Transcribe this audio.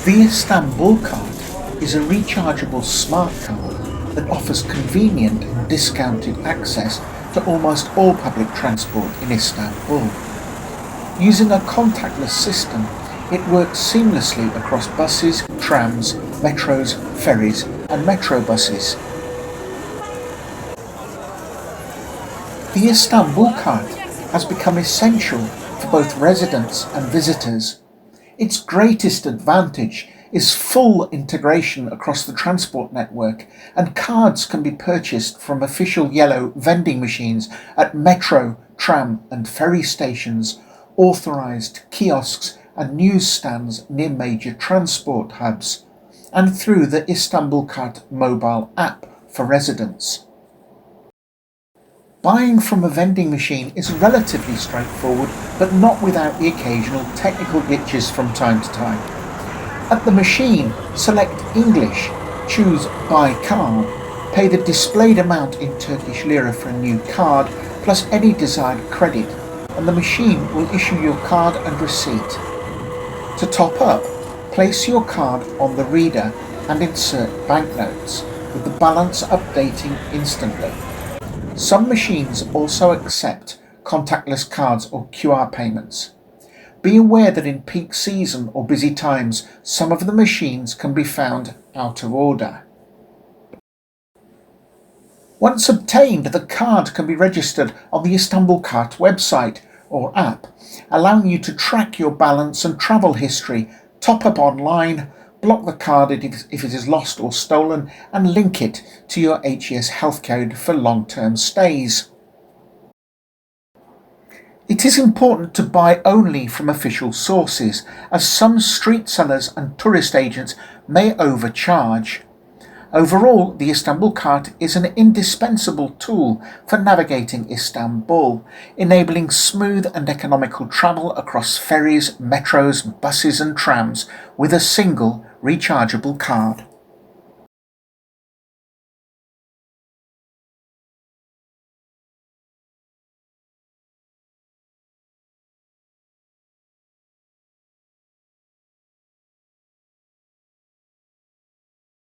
The Istanbulkart is a rechargeable smart card that offers convenient and discounted access to almost all public transport in Istanbul. Using a contactless system, it works seamlessly across buses, trams, metros, ferries and metrobuses. The Istanbulkart has become essential for both residents and visitors. Its greatest advantage is full integration across the transport network, and cards can be purchased from official yellow vending machines at metro, tram and ferry stations, authorised kiosks and newsstands near major transport hubs, and through the Istanbulkart mobile app for residents. Buying from a vending machine is relatively straightforward, but not without the occasional technical glitches from time to time. At the machine, select English, choose Buy Card, pay the displayed amount in Turkish lira for a new card, plus any desired credit, and the machine will issue your card and receipt. To top up, place your card on the reader and insert banknotes, with the balance updating instantly. Some machines also accept contactless cards or QR payments. Be aware that in peak season or busy times, some of the machines can be found out of order. Once obtained, the card can be registered on the Istanbulkart website or app, allowing you to track your balance and travel history, top up online, block the card if it is lost or stolen, and link it to your HES health code for long-term stays. It is important to buy only from official sources, as some street sellers and tourist agents may overcharge. Overall, the Istanbulkart is an indispensable tool for navigating Istanbul, enabling smooth and economical travel across ferries, metros, buses and trams with a single rechargeable card.